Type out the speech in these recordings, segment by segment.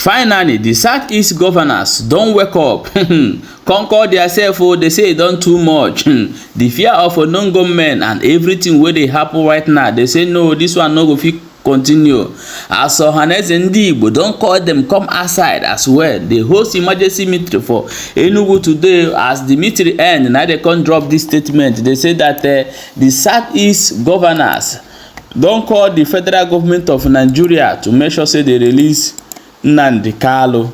Finally, the Southeast governors don wake up. Conquer theirself o, they say e don too much. The fear of unknown government and everything wey dey happen right now, they say no, this one no go fit continue. As Ohanaeze Ndị Igbo don call them come outside as well. They host emergency meeting for Enugu today. As the meeting end, na they come drop this statement. They say that the Southeast governors don call the federal government of Nigeria to make sure say they release NnamdiKanu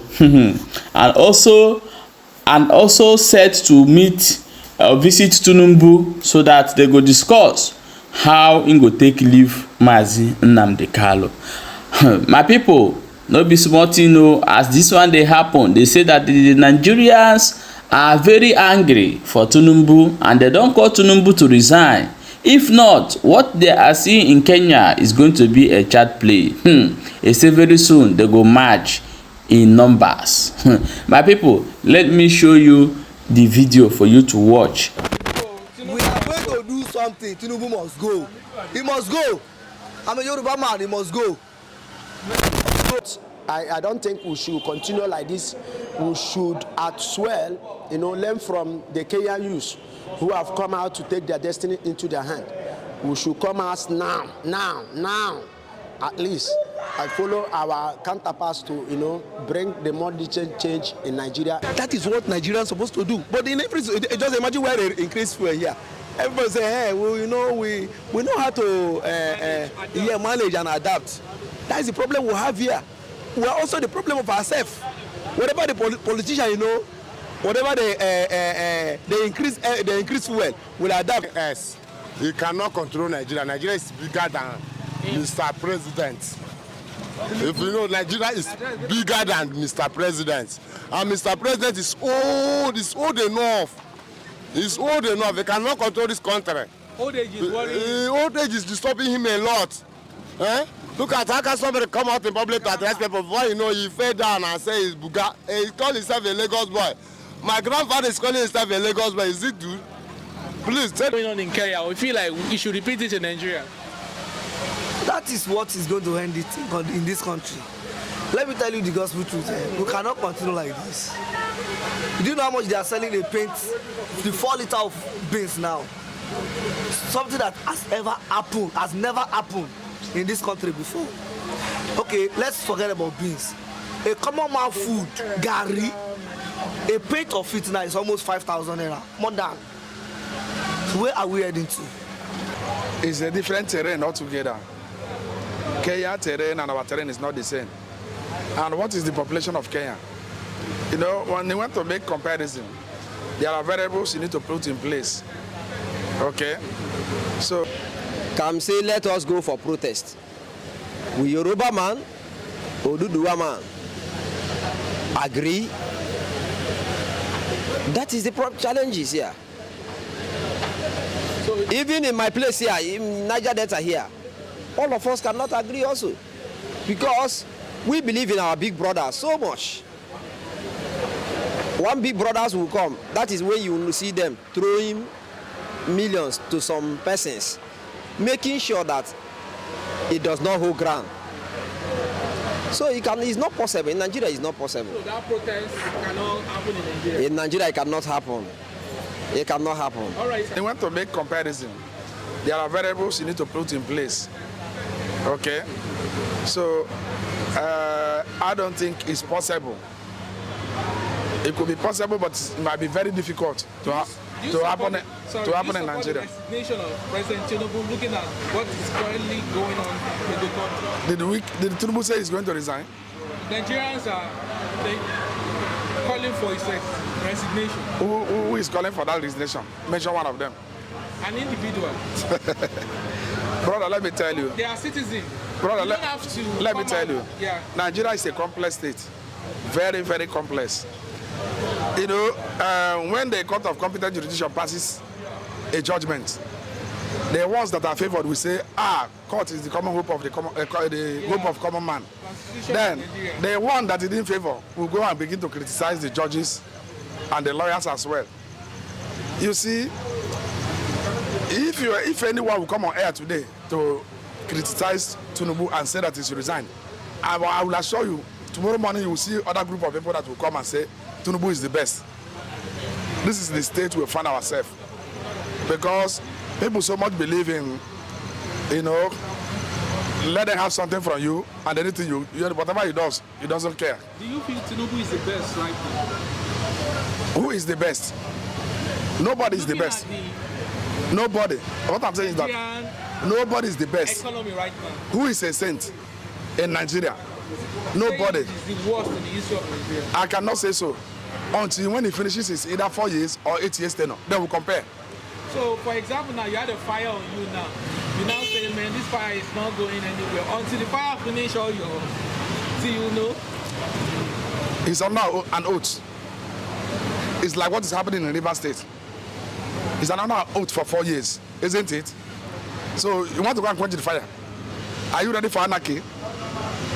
and also set to meet visit Tinubu so that they go discuss how im go take leave Mazi NnamdiKanu. My people, no be small thing o. As this one dey happen, they say that the Nigerians are very angry for Tinubu and they don call Tinubu to resign. If not, what they are seeing in Kenya is going to be a child play. They say very soon they go march in numbers. My people, let me show you the video for you to watch. We are going to do something. Tinubu must go. He must go. I'm a Yoruba man. He must go. I don't think we should continue like this. We should as well, learn from the Kenyan youth who have come out to take their destiny into their hand. We should come out now, at least, and follow our counterparts to, bring the modern change in Nigeria. That is what Nigerians are supposed to do. But in every, just imagine where they increase fuel here. Everybody say, hey, we know how to manage and adapt. That is the problem we have here. We are also the problem of ourselves. Whatever the politician, whatever they increase fuel, will adapt. Yes, you cannot control Nigeria. Nigeria is bigger than Mr. President. If you know, Nigeria is bigger than Mr. President, and Mr. President is old enough. He's old enough. He cannot control this country. Old age is worrying. Old age is disturbing him a lot. Look at how can somebody come out in public to address people before he fell down and say he's Buga. He called himself a Lagos boy. My grandfather is calling himself a Lagos boy. Is it good? Please tell me. Going on in Kenya, we feel like we should repeat it in Nigeria. That is what is going to end it in this country. Let me tell you the gospel truth. We cannot continue like this. Do you know how much they are selling the paint, the 4 liter of beans now? Something that has never happened in this country before. Okay, let's forget about beans. A common man food, gari, a plate of it now is almost 5,000 naira, more than. So where are we heading to? It's a different terrain altogether. Kenya terrain and our terrain is not the same. And what is the population of Kenya? When they want to make comparison, there are variables you need to put in place. Okay? So, Come say, let us go for protest. We Yoruba man, Oduduwa man, agree. That is the challenges here. So even in my place here, in Niger Delta here, all of us cannot agree also. Because we believe in our big brothers so much. One big brothers will come. That is when you will see them throwing millions to some persons, making sure that it does not hold ground. So it's not possible. In Nigeria, it's not possible. So that protest cannot happen in Nigeria? In Nigeria, it cannot happen. It cannot happen. All right. They want to make comparison. There are variables you need to put in place. Okay? So, I don't think it's possible. It could be possible, but it might be very difficult to happen in Nigeria. The resignation of President Tinubu, looking at what is currently going on in the country. Did Tinubu say he's going to resign? Nigerians are calling for his resignation. Who is calling for that resignation? Mention one of them. An individual. Brother, let me tell you. They are citizens. Brother, let me tell you. Yeah. Nigeria is a complex state. Very, very complex. When the Court of Competent Jurisdiction passes a judgment, the ones that are favored will say, court is the common hope of the hope of common man. Then the one that is in favor will go and begin to criticize the judges and the lawyers as well. You see, if anyone will come on air today to criticize Tinubu and say that he should resign, I will assure you tomorrow morning you will see other group of people that will come and say Tinubu is the best. This is the state we find ourselves, because people so much believe in, you know, let them have something from you, and anything you whatever he does, he doesn't care. Do you feel Tinubu is the best right now? Who is the best? Nobody is the best. Nobody. What I'm saying is that nobody is the best. Economy right now. Who is a saint in Nigeria? Nobody. Is the worst in the history of Nigeria. I cannot say so. Until when he finishes his either 4 years or 8 years tenure, then we'll compare. So, for example, now you had a fire on you now. You now say, man, this fire is not going anywhere. Until the fire finish all your, see, you know. It's under an oath. It's like what is happening in River State. It's another oath for 4 years, isn't it? So you want to go and quench the fire. Are you ready for anarchy?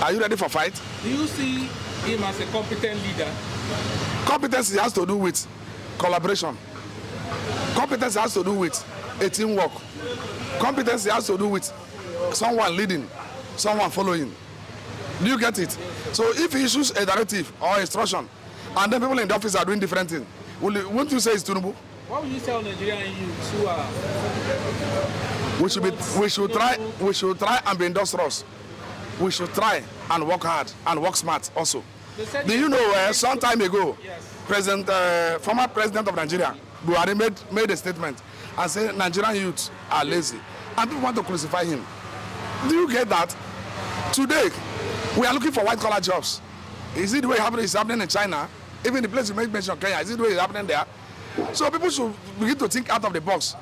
Are you ready for fight? Do you see him as a competent leader? Competency has to do with collaboration. Competence has to do with a teamwork. Competency has to do with someone leading, someone following. Do you get it? So if he issues a directive or instruction, and then people in the office are doing different things, won't you say it's Tinubu? What would you tell Nigerian youths who are? We should try and be industrious. We should try and work hard and work smart also. Do you know some time ago, yes, former president of Nigeria, Buhari made a statement and said Nigerian youths are lazy, and people want to crucify him. Do you get that? Today, we are looking for white-collar jobs. Is it the way it's happening in China? Even the place you make mention, Kenya, is it the way it's happening there? So people should begin to think out of the box.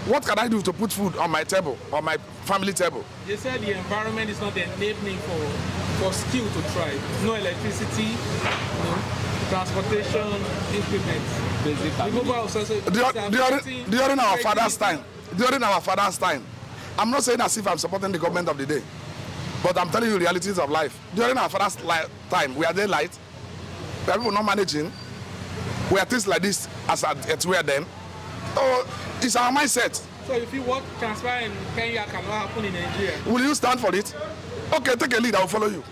What can I do to put food on my table, on my family table? They said the environment is not enabling for skill to thrive. No electricity, no transportation, implements. During our father's time, I'm not saying as if I'm supporting the government of the day, but I'm telling you realities of life. During our father's time, we are daylight, we are people not managing, we are things like this as it were then. So it's our mindset. So if you want transfer in Kenya cannot happen in Nigeria, will you stand for it? Okay, take a lead, I will follow you.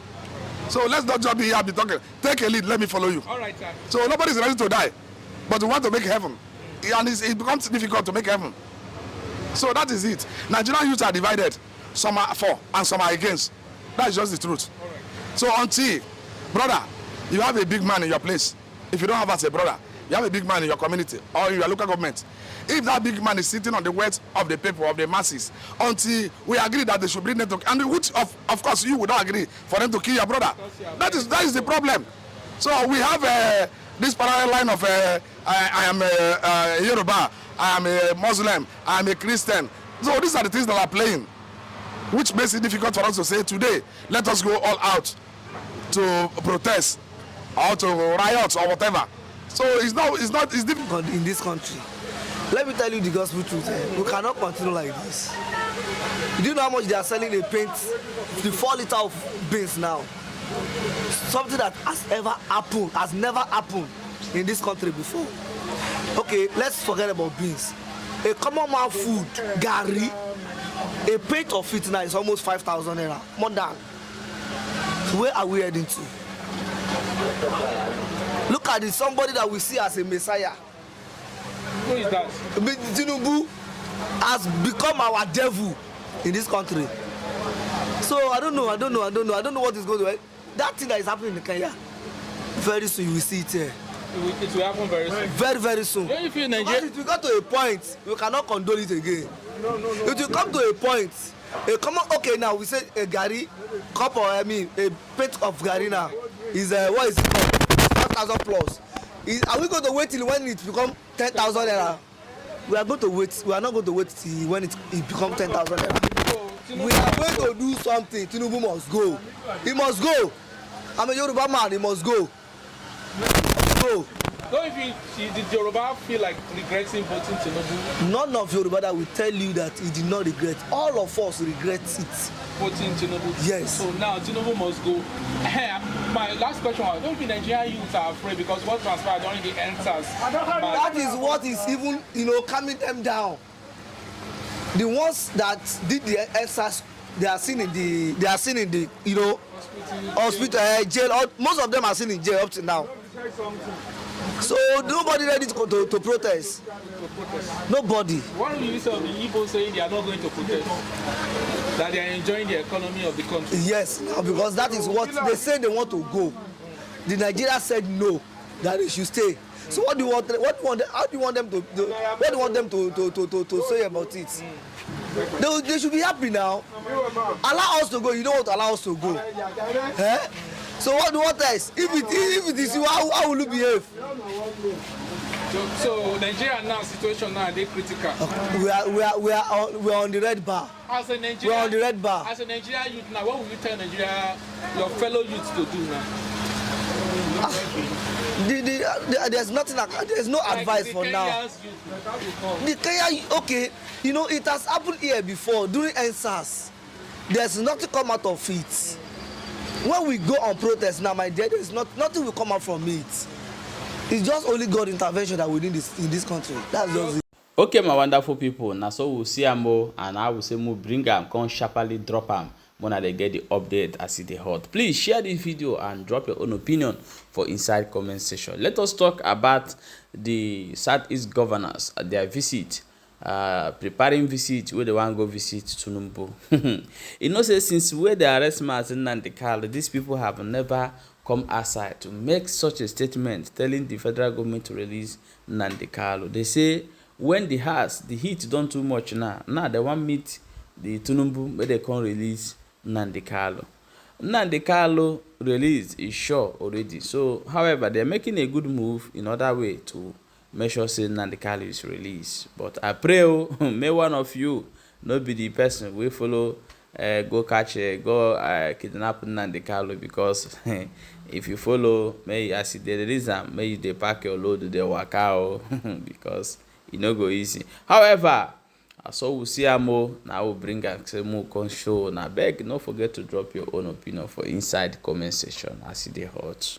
So let's not just be here, be talking. Take a lead, let me follow you. All right, sir. So nobody's ready to die, but we want to make heaven. And it becomes difficult to make heaven. So that is it. Nigerian youths are divided. Some are for and some are against. That's just the truth. All right. So until, brother, you have a big man in your place. If you don't have as a brother, you have a big man in your community or in your local government. If that big man is sitting on the wealth of the people, of the masses, until we agree that they should bring them to, and which of course you would not agree for them to kill your brother. That is the problem. So we have this parallel line of I am a Yoruba, I am a Muslim, I am a Christian. So these are the things that are playing, which makes it difficult for us to say today, let us go all out to protest or to riot or whatever. So it's difficult in this country. Let me tell you the gospel truth. We cannot continue like this. Do you know how much they are selling the paint, the 4 liter of beans now? Something that has never happened in this country before. Okay, let's forget about beans. A common man food, gari, a plate of it now is almost 5,000 naira, more than. So where are we heading to? Look at it, somebody that we see as a messiah. Who is that? Tinubu has become our devil in this country. So I don't know what is going to happen. That thing that is happening in Kenya, very soon you will see it here. It will happen very soon. Very, very soon. Don't you feel Nigeria? Because it will go to a point, we cannot condone it again. No. It will come to a point. Okay, now we say a gari, cup or a plate of gari now is what is it called? 5,000 plus. Are we going to wait till when it becomes 10,000 naira? We are going to wait. We are not going to wait till when it becomes 10,000 naira. We are going to do something. Tinubu must go. He must go. I'm a Yoruba man. He must go. Go. Don't did Yoruba feel like regretting voting Tinubu? None of Yoruba that will tell you that he did not regret. All of us regret it. Voting Tinubu? Yes. So now Tinubu must go. My last question was, don't think Nigerian youths are afraid because what transpired during the answers? That is what is even, calming them down. The ones that did the answers they are seen in the you know hospital, jail. Most of them are seen in jail up to now. So nobody ready to protest. Nobody. One release of the Igbo saying they are not going to protest, that they are enjoying the economy of the country. Yes, because that is what they say they want to go. The Nigeria said no, that they should stay. So what do you want? How do you want them to? What do you want them to say about it? They should be happy now. Allow us to go. You don't want to allow us to go. Eh? So what else? If it is you, how will you behave? So Nigeria now situation now, they critical. We are on the red bar. As a Nigerian, we are on the red bar. As a Nigerian youth now, what will you tell Nigeria, your fellow youths to do now? There's nothing. There's no like advice for now. The Kenya, okay, you know it has happened here before during NSAS. There's nothing come out of it. When we go on protest now, my dear, there's nothing will come out from it. It's just only God intervention that we need in this country. That's just it. Okay, my wonderful people. Now so we'll see more, and I will say more bring am, come sharply drop am when they get the update as it is hot. Please share this video and drop your own opinion for inside comment section. Let us talk about the Southeast governors at their visit. Preparing visit where they want to go visit Tinubu. You know, say since where they arrest NnamdiKanu, these people have never come outside to make such a statement telling the federal government to release NnamdiKanu. They say when the heat done too much now they want meet the Tinubu where they can't release NnamdiKanu. NnamdiKanu release is sure already. So, however, they're making a good move in other way to make sure say NnamdiKanu is released. But I pray, may one of you not be the person we follow go catch kidnap NnamdiKanu, because if you follow, may as they release them, may they pack your load they walk out because it no go easy. However, so we'll see more. Now we'll bring a more show. Now beg, don't forget to drop your own opinion for inside comment section as it is hot.